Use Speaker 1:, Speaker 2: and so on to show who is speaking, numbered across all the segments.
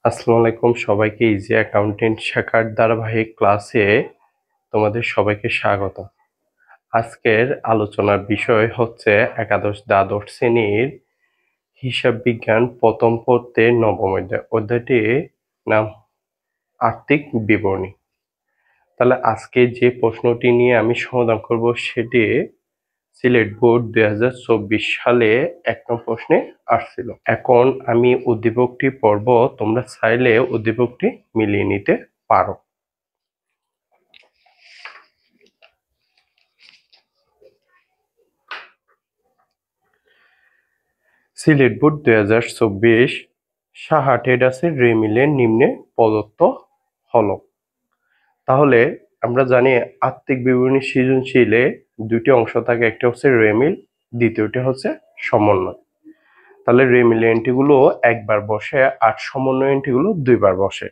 Speaker 1: আসসালামু আলাইকুম সবাইকে ইজি অ্যাকাউন্টেন্ট শাখার ধারাবাহিক ক্লাসে তোমাদের সবাইকে স্বাগত। আজকের আলোচনার বিষয় হচ্ছে একাদশ দ্বাদশ শ্রেণীর হিসাব বিজ্ঞান প্রথম পত্রের নবম অধ্যায়টির নাম আর্থিক বিবরণী। তাহলে আজকে যে প্রশ্নটি নিয়ে আমি সমাধান করব সেটি সিলেট বোর্ড 2024 সালে 1 নং প্রশ্নে আসছিল। এখন আমি উদ্দীপকটি পড়ব, তোমরা চাইলে উদ্দীপকটি মিলিয়ে নিতে পারো। সিলেট বোর্ড 2024 সাহা ট্রেডার্সের রে মিলের নিম্নে প্রদত্ত হলো। তাহলে আমরা জানি আর্থিক বিবরণী সৃজনশীলে দুটি অংশ থাকে, একটা হচ্ছে রে মিল, দ্বিতীয়টি হচ্ছে সমন্বয়। তাহলে রে মিল এন্ট্রিগুলো একবার বসে আর সমন্বয় এন্ট্রিগুলো দুইবার বসে।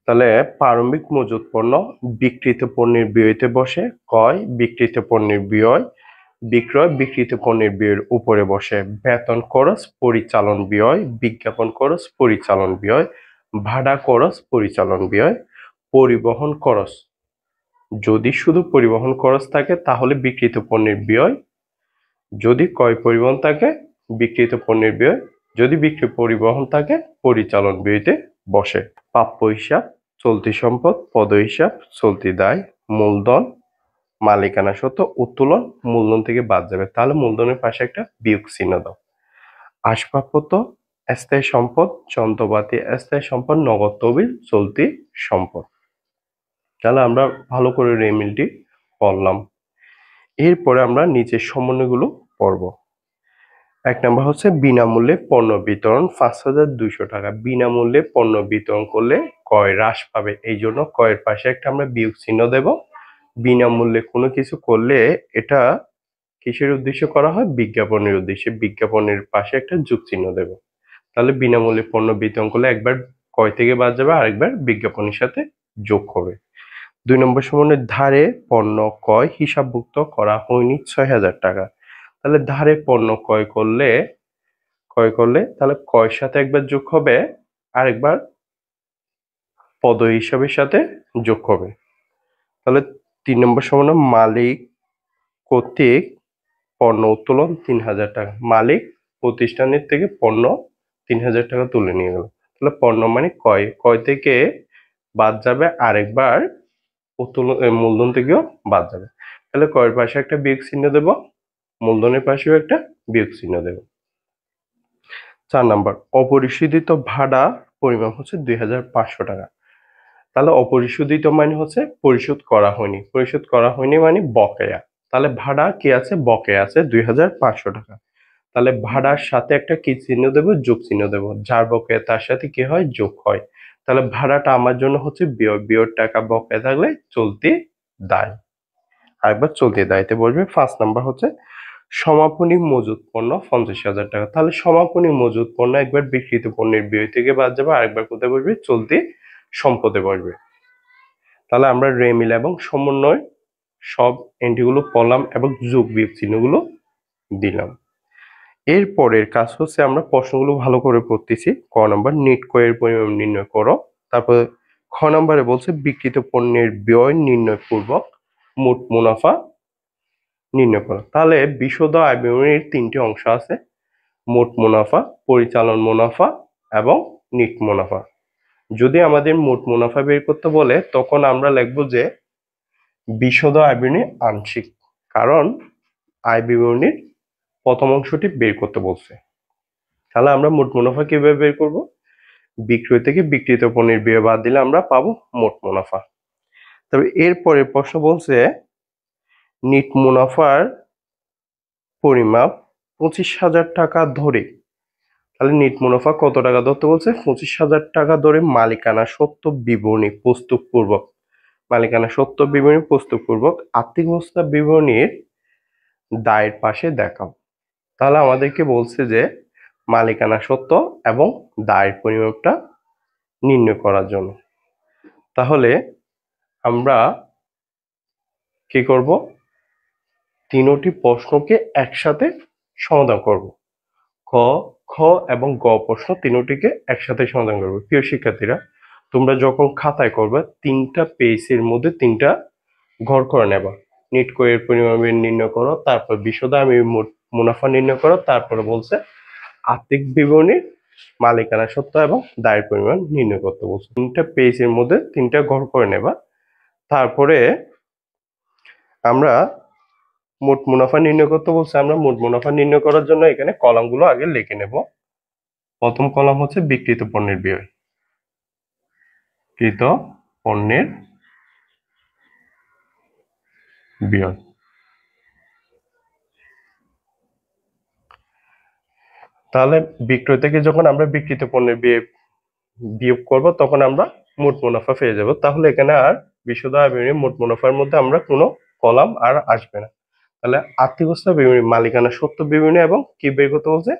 Speaker 1: তাহলে প্রারম্ভিক মজুত পণ্য বিক্রিত পণ্যের ব্যয়তে বসে, ক্রয় বিক্রিত পণ্যের ব্যয়, বিক্রয় বিক্রিত পণ্যের ব্যয়ের উপরে বসে, বেতন খরচ পরিচালন ব্যয়, বিজ্ঞাপন খরচ পরিচালন ব্যয়, ভাড়া খরচ পরিচালন ব্যয়, পরিবহন খরচ। যদি শুধু পরিবহন খরচ থাকে তাহলে বিক্রিত পণ্যের ব্যয়, যদি ক্রয় পরিবহন থাকে বিক্রিত পণ্যের ব্যয়, যদি বিক্রি পরিবহন থাকে পরিচালন ব্যয়তে বসে। প্রাপ্য হিসাব, চলতি সম্পদ, পদ হিসাব, চলতি দায়, মূলধন, মালিকানা সত্ত্ব, উত্তোলন মূলধন থেকে বাদ যাবে। তাহলে মূলধনের পাশে একটা বিয়োগ চিহ্ন দাও। আসবাবপত্র, স্থায়ী সম্পদ, যন্ত্রপাতি, স্থায়ী সম্পদ, নগদ তহবিল, চলতি সম্পদ। তাহলে আমরা ভালো করে রেমিলটি পড়লাম। এরপরে আমরা নিচের সমন্বয়গুলো পড়ব। 1 নম্বর হচ্ছে বিনামূল্যে পণ্য বিতরণ 5,200 টাকা। বিনামূল্যে পণ্য বিতরণ করলে ক্রয় হ্রাস পাবে, এই জন্য ক্রয়ের পাশে একটা আমরা বিয়োগ চিহ্ন দেব। বিনামূল্যে কোনো কিছু করলে এটা কিসের উদ্দেশ্যে করা হয়? বিজ্ঞাপনের উদ্দেশ্যে। বিজ্ঞাপনের পাশে একটা যোগ চিহ্ন দেব। তাহলে বিনামূল্যে পণ্য বিতরণ করলে একবার ক্রয় থেকে বাদ যাবে, আরেকবার বিজ্ঞাপনের সাথে যোগ হবে। 2 নম্বর সমন্বয়ে ধারে পণ্য ক্রয় হিসাবভুক্ত করা হয়নি 6,000 টাকা। তাহলে ধারে পণ্য ক্রয় করলে তাহলে ক্রয়ের সাথে একবার যোগ হবে, আরেকবার পদ হিসাবের সাথে যোগ হবে। তাহলে 3 নম্বর সমন্বয় মালিক কর্তৃক পণ্য উত্তোলন 3,000 টাকা। মালিক প্রতিষ্ঠানের থেকে পণ্য 3,000 টাকা তুলে নিয়ে গেল। তাহলে পণ্য মানে ক্রয় থেকে বাদ যাবে, আরেকবার উত্তোলন মূলধন থেকেও বাদ যাবে। তাহলে ক্রয়ের পাশে একটা বিয়োগ চিহ্ন দেব, মূলধনের পাশেও একটা বিয়োগ চিহ্ন দেব। 4 নাম্বার অপরিশোধিত ভাড়া পরিমাণ হচ্ছে 2,500 টাকা। তাহলে অপরিশোধিত মানে হচ্ছে পরিশোধ করা হয়নি, পরিশোধ করা হয়নি মানে বকেয়া। তাহলে ভাড়া কি আছে? বকেয়া আছে 2,500 টাকা। তাহলে ভাড়ার সাথে একটা কি চিহ্ন দেবো? যোগ চিহ্ন দেবো। যার বকেয়া তার সাথে কি হয়? যোগ হয়। তাহলে ভাড়াটা আমার জন্য হচ্ছে ব্যয়, ব্যয়ের টাকা বকেয়া থাকলে চলতি দায়, আরেকবার চলতি দায়তে বসবে। 5 নাম্বার হচ্ছে সমাপনী মজুত পণ্য 50,000 টাকা। তাহলে সমাপনী মজুত পণ্য একবার বিক্রিত পণ্যের ব্যয় থেকে বাদ যাবে, আরেকবার কোথায় বসবে? চলতি সম্পদে বসবে। তাহলে আমরা রেমিল এবং সমন্বয় সব এন্ট্রিগুলো পড়লাম এবং যোগ বিয়োগ চিহ্নগুলো দিলাম। এর পরের কাজ হচ্ছে আমরা প্রশ্নগুলো ভালো করে পড়তেছি। ক নাম্বার নিট ক্রয়ের পরিমাণ নির্ণয় করো। তারপর খ নাম্বারে বলছে বিক্রিত পণ্যের ব্যয় নির্ণয় পূর্বক মোট মুনাফা নির্ণয় করো। তাহলে বিশদ আয় বিবরণীর 3টি অংশ আছে, মোট মুনাফা, পরিচালন মুনাফা এবং নিট মুনাফা। যদি আমাদের মোট মুনাফা বের করতে বলে তখন আমরা লিখবো যে বিশদ আয় বিবরণী আংশিক, কারণ আয় বিবরণীর প্রথম অংশটি বের করতে বলছে। তাহলে আমরা মোট মুনাফা কিভাবে বের করব? বিক্রয় থেকে বিক্রিত পণ্যের ব্যয় বাদ দিলে আমরা পাবো মোট মুনাফা। তবে এরপরে প্রশ্ন বলছে নিট মুনাফার পরিমাপ 25,000 টাকা ধরে। তাহলে নিট মুনাফা কত টাকা ধরতে বলছে? 25,000 টাকা ধরে মালিকানা সত্ত্ব বিবরণী প্রস্তুত পূর্বক, মালিকানা সত্ত্ব বিবরণী প্রস্তুত পূর্বক আর্থিক অবস্থা বিবরণীর দায়ের পাশে দেখাও। তাহলে আমাদেরকে বলছে যে মালিকানা সত্ত্ব এবং দায়ের পরিমাপটা নির্ণয় করার জন্য। তাহলে আমরা কি করব? তিনটি প্রশ্নকে একসাথে সমাধান করব। ক, খ এবং গ প্রশ্ন তিনটিকে একসাথে সমাধান করবে। প্রিয় শিক্ষার্থীরা, তোমরা যখন খাতায় করবে 3টা পেজের মধ্যে 3টা ঘর করে নেবা। নিট কোয়ের পরিমাণ নির্ণয় করো, তারপর বিশদ আমি মুনাফা নির্ণয় করো, তারপরে বলছে আর্থিক বিবরণীর মালিকানা সত্ত্ব এবং দায়ের পরিমাণ নির্ণয় করতে বলছে। 3টা পেজের মধ্যে 3টা ঘর করে নেবা। তারপরে আমরা মোট মুনাফা নির্ণয় করতে বলছে। আমরা মোট মুনাফা নির্ণয় করার জন্য এখানে কলামগুলো আগে লিখে নেব। প্রথম কলাম হচ্ছে বিক্রিত পণ্যের ব্যয়। কৃত পণ্যের ব্যয়। তাহলে বিক্রয় থেকে যখন আমরা বিক্রিত পণ্যের ব্যয় বিয়োগ করব তখন আমরা মোট মুনাফা পেয়ে যাব। তাহলে এখানে আর বিশদ আয় বিবরণী মোট মুনাফার মধ্যে আমরা কোনো কলাম আর আসবে না। তাহলে আর্থিক অবস্থা বিবরণী, মালিকানা সত্ত্ব বিবরণী এবং কি বের করতে বলছে,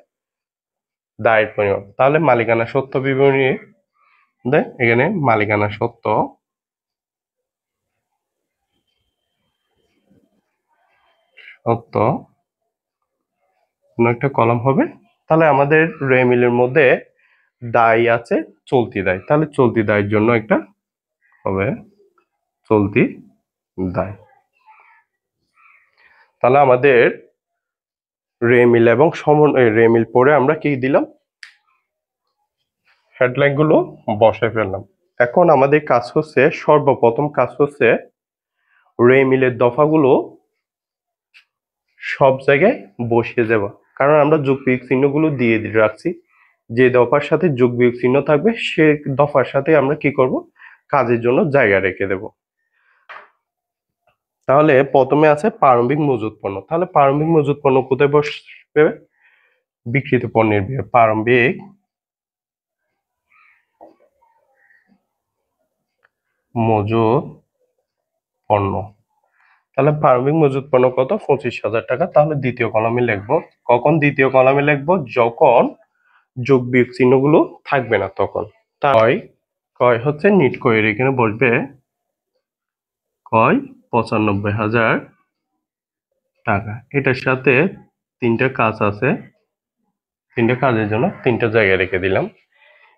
Speaker 1: দায়ের পরিমাণ। তাহলে মালিকানা সত্ত্ব বিবরণী এখানে মালিকানা সত্ত্ব একটা কলাম হবে। তাহলে আমাদের রেমিলের মধ্যে দায় আছে চলতি দায়, তাহলে চলতি দায়ের জন্য একটা হবে চলতি দায়। তাহলে আমাদের রেমিল এবং রেমিল পরে আমরা কি দিলাম, হেডলাইন গুলো বসায় ফেললাম। এখন আমাদের কাজ হচ্ছে, সর্বপ্রথম কাজ হচ্ছে রেমিলের দফাগুলো সব জায়গায় বসিয়ে দেওয়া। কারণ আমরা যোগ বিয়োগ চিহ্নগুলো দিয়ে রাখছি, যে দফার সাথে যোগ বিয়োগ চিহ্ন থাকবে সে দফার সাথে আমরা কি করব, কাজের জন্য জায়গা রেখে দেব। তাহলে প্রথমে আছে প্রারম্ভিক মজুত পণ্য। তাহলে প্রারম্ভিক মজুত পণ্য কোথায় বসবে, বিক্রিত পণ্যের ব্যয়। প্রারম্ভিক মজুত পণ্য। তাহলে প্রারম্ভিক মজুত পণ্য কত, 25,000 টাকা। তাহলে দ্বিতীয় কলামে লিখবো। কখন দ্বিতীয় কলামে লিখবো, যখন যোগ বিয়োগ চিহ্নগুলো থাকবে না তখন। তাই কয় হচ্ছে নিট কয়ের এখানে বসবে কয় 95,000 টাকা। এটার সাথে 3টা কাজ আছে, 3টা কাজের জন্য 3টা জায়গায় রেখে দিলাম।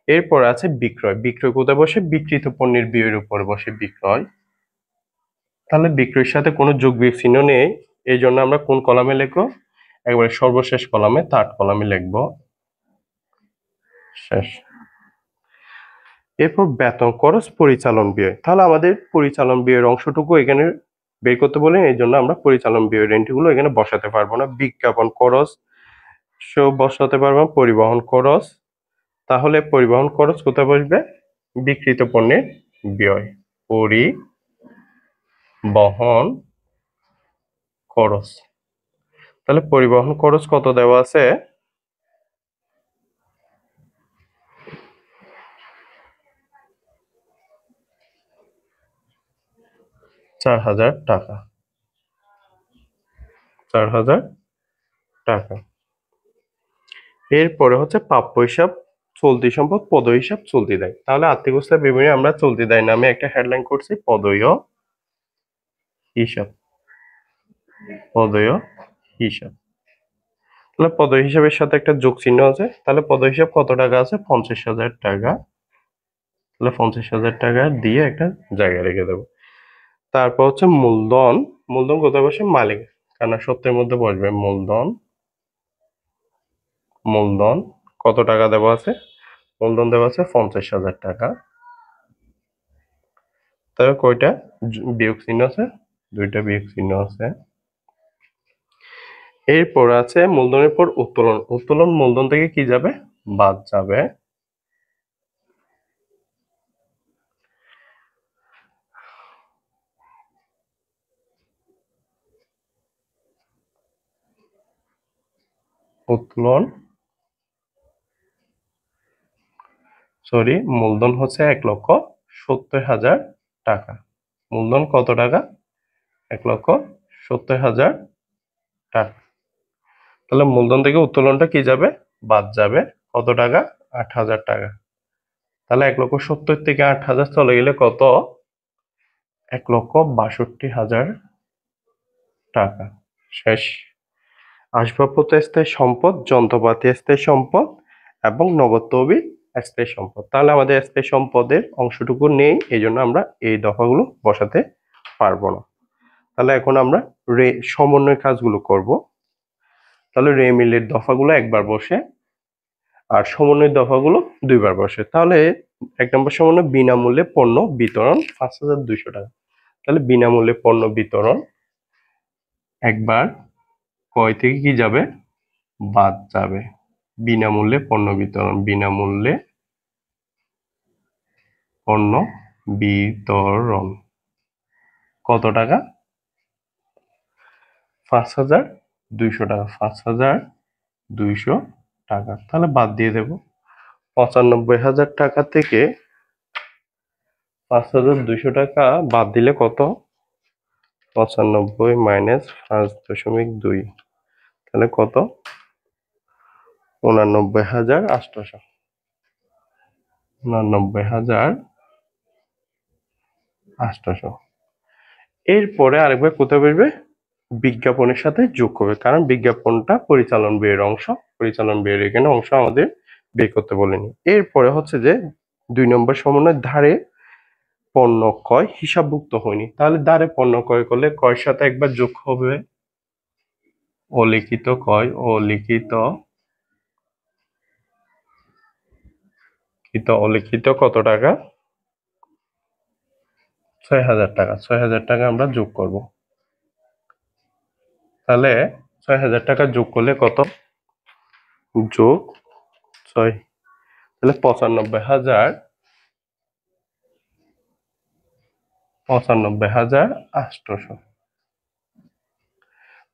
Speaker 1: এরপর আছে বিক্রয়। বিক্রয় কোথায় বসে, বিক্রিত পণ্যের ব্যয়ের উপর বসে বিক্রয়। তাহলে বিক্রয়ের সাথে কোনো যোগ বিয়োগ চিহ্ন নেই, এই জন্য আমরা কোন কলামে লিখবো, একবারে সর্বশেষ কলামে, 3rd কলামে লিখবো শেষ। এরপর বেতন খরচ পরিচালন ব্যয়। তাহলে আমাদের পরিচালন ব্যয়ের অংশটুকু এখানে বের করতে বলেন, এই জন্য আমরা পরিচালন ব্যয়ের এন্ট্রিগুলো এখানে বসাতে পারবো না। বিজ্ঞাপন খরচ সব বসাতে পারবো, পরিবহন খরচ। তাহলে পরিবহন খরচ কোথায় বসবে, বিক্রিত পণ্যের ব্যয়। পরিবহন খরচ। তাহলে পরিবহন খরচ কত দেওয়া আছে, 4,000 টাকা। 4,000 টাকা। এরপরে হচ্ছে প্রাপ্য হিসাব, চলতি সম্পদ, পদয় হিসাব, চলতি দায়। তাহলে আর্থিক অবস্থা বিবরণী আমরা চলতি দায় নামে একটা হেডলাইন করছি, পদয় হিসাব। পদয় হিসাব। তাহলে পদয় হিসাবের সাথে একটা যোগ চিহ্ন আছে। তাহলে পদয় হিসাব কত টাকা আছে, 50,000 টাকা। তাহলে 50,000 টাকা দিয়ে একটা জায়গায় রেখে দেবো। তারপর হচ্ছে মূলধন। মূলধন কোথায় বসে, মালিকানা সত্ত্বের মধ্যে বসবে মূলধন। মূলধন কত টাকা দেওয়া আছে, মূলধন দেওয়া আছে 50,000 টাকা। তাহলে কয়টা বিয়োগ চিহ্ন আছে, 2টা বিয়োগ চিহ্ন আছে। এরপর আছে মূলধনের পর উত্তোলন। উত্তোলন মূলধন থেকে কি যাবে, বাদ যাবে। উত্তোলন মূলধন হচ্ছে 1,70,000 টাকা। মূলধন কত টাকা, 1,70,000 টাকা। তাহলে মূলধন থেকে উত্তোলনটা কি যাবে, বাদ যাবে। কত টাকা, 8,000 টাকা। তাহলে 1,70,000 থেকে 8,000 চলে গেলে কত, 1,62,000 টাকা। শেষ। আসবাবপত্র স্থায়ী সম্পদ, যন্ত্রপাতি স্থায়ী সম্পদ, এবং নগদ তহবিল স্থায়ী সম্পদ। তাহলে আমাদের স্থায়ী সম্পদের অংশটুকু নেই, এই জন্য আমরা এই দফাগুলো বসাতে পারবো না। তাহলে এখন আমরা সমন্বয় কাজগুলো করব। তাহলে রে মিলের দফাগুলো একবার বসে আর সমন্বয় দফাগুলো দুইবার বসে। তাহলে 1 নম্বর সমন্বয় বিনামূল্যে পণ্য বিতরণ 5,200 টাকা। তাহলে বিনামূল্যে পণ্য বিতরণ একবার কয় থেকে কি যাবে, বাদ যাবে। বিনামূল্যে পণ্য বিতরণ, বিনামূল্যে পণ্য বিতরণ কত টাকা? 5,200 টাকা। 5,200 টাকা। তাহলে বাদ দিয়ে দেব। 95,000 টাকা থেকে 5,200 টাকা বাদ দিলে কত? 95 মাইনাস 5.2, তাহলে কত? 89,800। 89,800। এরপরে আরেকবার কোথায় বসবে? বিজ্ঞাপনের সাথে যোগ করবে, কারণ বিজ্ঞাপনটা পরিচালন ব্যয়ের অংশ। পরিচালন ব্যয়ের এখানে অংশ আমাদের বের করতে বলেনি। এরপরে হচ্ছে যে 2 নম্বর সমন্বয় ধারে পণ্য ক্রয় হিসাবভুক্ত হয়নি। তাহলে ধারে পণ্য ক্রয় করলে ক্রয়ের সাথে একবার যোগ হবে অলিখিত ক্রয়। অলিখিত কত টাকা? 6,000 টাকা। 6,000 টাকা আমরা যোগ করব। তাহলে 6,000 টাকা যোগ করলে কত? যোগ 6, তাহলে 95,800।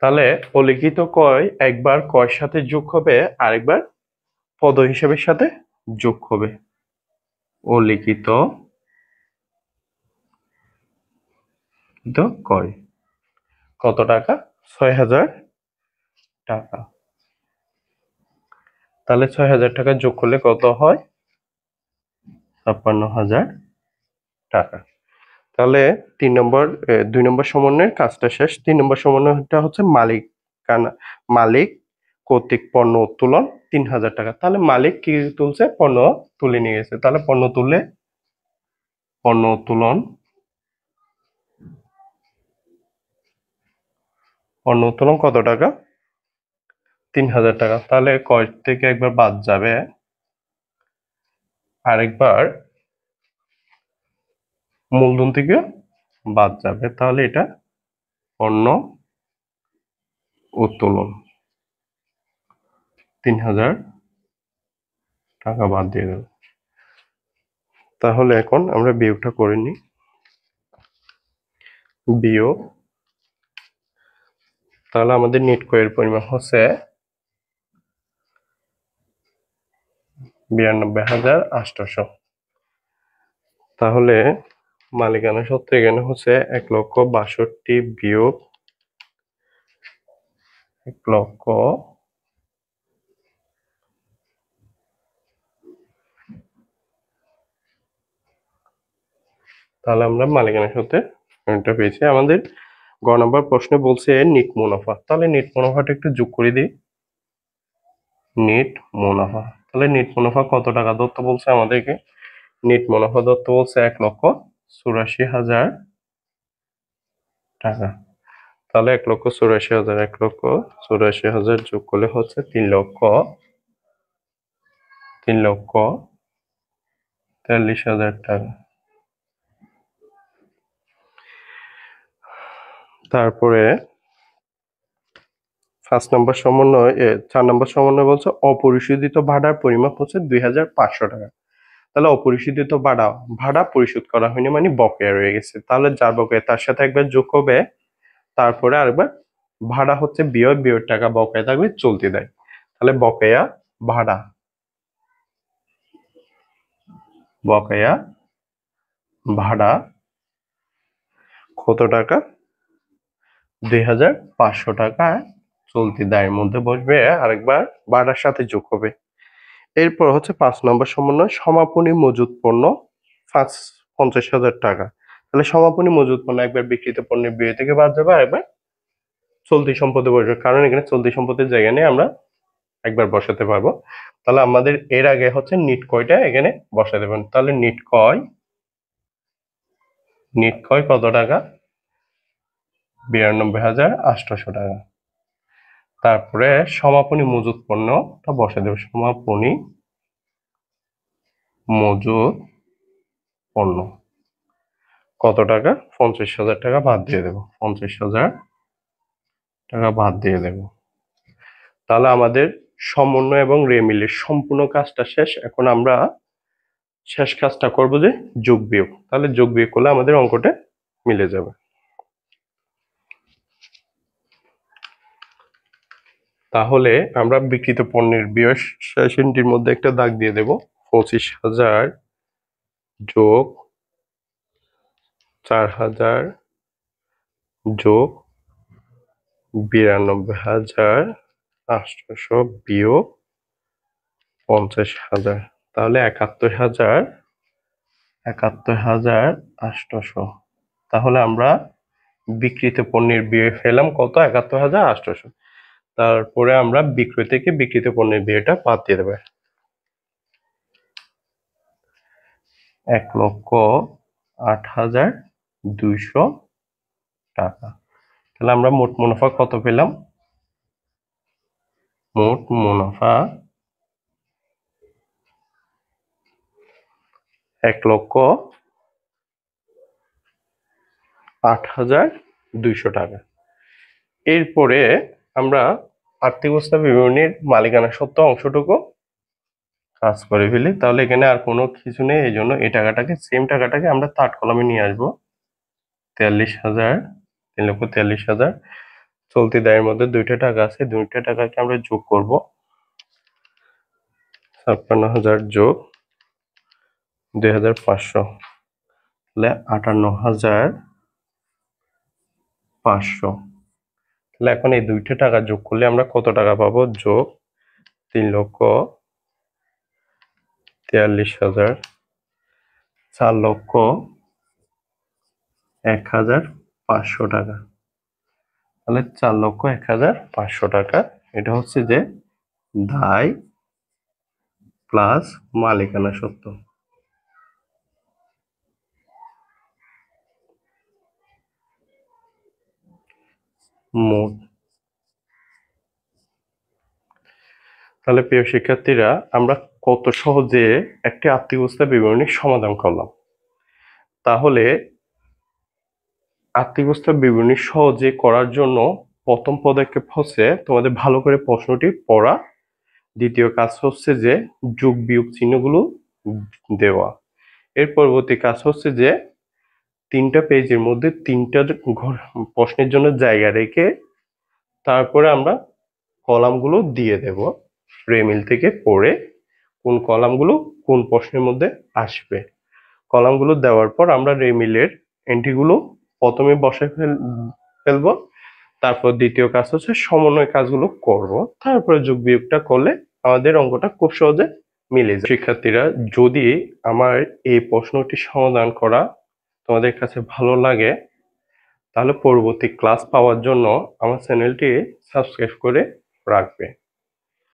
Speaker 1: তাহলে অলিখিত ক্রয় একবার ক্রয়ের সাথে যোগ হবে, আরেকবার পদ হিসাবের সাথে যোগ হবে। অলিখিত ক্রয় কত টাকা? 6,000 টাকা। তাহলে 6,000 টাকা যোগ করলে কত হয়? 56,000 টাকা। তাহলে 2 নম্বর সমন্বয়ের কাজটা শেষ। 3 নম্বর সমন্বয়টা হচ্ছে মালিক কর্তৃক পণ্য উত্তোলন 3,000 টাকা। তাহলে মালিক কি তুলছে? পণ্য তুলে নিয়ে গেছে। তাহলে পণ্য উত্তোলন কত টাকা? 3,000 টাকা। তাহলে কয় থেকে একবার বাদ যাবে, আরেকবার মূলধন থেকে বাদ যাবে। তাহলে এটা পণ্য উত্তোলন 3,000 টাকা বাদ দিয়ে দেব। তাহলে এখন আমরা বিয়োগটা করে নিই। বিয়োগ, তাহলে আমাদের নেট ক্রয়ের পরিমাণ হচ্ছে 92,800। তাহলে মালিকানা সত্ত্ব এখানে হচ্ছে 1,62,000 বিয়োগ 1,00,000, তাহলে আমরা মালিকানা সত্ত্বের এটা পেয়েছি। আমাদের গ নম্বর প্রশ্নে বলছে নিট মুনাফা। তাহলে নিট মুনাফাটা একটু যোগ করে দিই। নিট মুনাফা, তাহলে নিট মুনাফা কত টাকা ধরতে বলছে আমাদেরকে? নিট মুনাফা ধরতে বলছে 1,84,000 টাকা। তাহলে 1,84,000, 1,84,000 যোগ করলে হচ্ছে 3,43,000 টাকা। তারপরে 4 নম্বর সমন্বয় বলছে অপরিশোধিত ভাড়ার পরিমাপ হচ্ছে 2,500 টাকা। তাহলে অপরিশোধিত ভাড়া পরিশোধ করা হয়নি, মানে বকেয়া রয়ে গেছে। তাহলে যার বকেয়া তার সাথে একবার যোগ হবে, তারপরে আরেকবার ভাড়া হচ্ছে বিয়ের টাকা বকেয়া থাকলে চলতি দেয়। তাহলে বকেয়া ভাড়া কত টাকা? 2,500 টাকা চলতি দায়ের মধ্যে বসবে, আরেকবার ভাড়ার সাথে যোগ হবে। এরপর হচ্ছে 5 নম্বর সমন্বয় সমাপনী মজুত পণ্য 50,000 টাকা। তাহলে সমাপনী মজুত পণ্য একবার বিক্রিত পণ্যের ব্যয় থেকে বাদ যাবে, আরেকবার চলতি সম্পদে বসবে, কারণ এখানে চলতি সম্পদের জায়গা নেই, আমরা একবার বসাতে পারবো। তাহলে আমাদের এর আগে হচ্ছে নিট কয়টা এখানে বসাতে পারবেন। তাহলে নিট কয় কত টাকা? 92,800 টাকা। তারপরে সমাপনী মজুত পণ্যটা বসে দেবে। সমাপনী মজুত পণ্য কত টাকা? 50,000 টাকা বাদ দিয়ে দেবো। 50,000 টাকা বাদ দিয়ে দেবো। তাহলে আমাদের সমন্বয় এবং রেমিলের সম্পূর্ণ কাজটা শেষ। এখন আমরা শেষ কাজটা করব যে যোগ বিয়োগ। তাহলে যোগ বিয়োগ করলে আমাদের অঙ্কটা মিলে যাবে। তাহলে আমরা বিক্রিত পণ্যের ব্যয় সেশনটির মধ্যে একটা দাগ দিয়ে দেব। 25,000 যোগ 4,000 যোগ 92,800 বিয়োগ 50,000। তাহলে 71,800। তাহলে আমরা বিক্রিত পণ্যের ব্যয় ফেলাম কত? 71,800। তারপরে আমরা বিক্রয় থেকে বিক্রিত পণ্যের ব্যয়টা বাদ দিয়ে দেবো। 1,08,200 টাকা। তাহলে আমরা মোট মুনাফা কত পেলাম? মোট মুনাফা 1,08,200 টাকা। এরপরে আমরা আর্থিক অবস্থা বিবরণীর মালিকানা সত্ত্ব অংশটুকু কাজ করে ফেলি। তাহলে এখানে আর কোনো কিছু নেই, এই জন্য এই টাকাটাকে সেম টাকাটাকে আমরা থার্ড কলামে নিয়ে আসবো। 43,000, 3,43,000। চলতি দায়ের মধ্যে দুইটা টাকা আছে, দুইটা টাকাকে আমরা যোগ করব। 56,000 যোগ 2,500, তাহলে 58,500। তাহলে এখন এই দুইটা টাকা যোগ করলে আমরা কত টাকা পাবো? যোগ 3,43,000, 4,01,500 টাকা। তাহলে 4,01,500 টাকা। এটা হচ্ছে যে দায় প্লাস মালিকানা সত্ত্ব। মোট। তাহলে প্রিয় শিক্ষার্থীরা, আমরা কত সহজে একটি আর্থিক অবস্থা বিবরণীর সমাধান করলাম। তাহলে আর্থিক অবস্থা বিবরণী সহজে করার জন্য প্রথম পদক্ষেপ হচ্ছে তোমাদের ভালো করে প্রশ্নটি পড়া। দ্বিতীয় কাজ হচ্ছে যে যোগ বিয়োগ চিহ্নগুলো দেওয়া। এর পরবর্তী কাজ হচ্ছে যে তিনটা পেজের মধ্যে তিনটা প্রশ্নের জন্য জায়গা রেখে তারপরে আমরা কলামগুলো দিয়ে দেব। রেমিল থেকে পড়ে কোন কলামগুলো কোন প্রশ্নের মধ্যে আসবে। কলামগুলো দেওয়ার পর আমরা রেমিলের এন্ট্রিগুলো প্রথমে বসায় ফেলবো। তারপর দ্বিতীয় কাজ হচ্ছে সমন্বয় কাজগুলো করব। তারপরে যোগ বিয়োগটা করলে আমাদের অঙ্কটা খুব সহজে মিলে যায়। শিক্ষার্থীরা, যদি আমার এই প্রশ্নটি সমাধান করা তোমাদের কাছে ভালো লাগে, তাহলে পরবর্তী ক্লাস পাওয়ার জন্য আমার চ্যানেলটি সাবস্ক্রাইব করে রাখবে।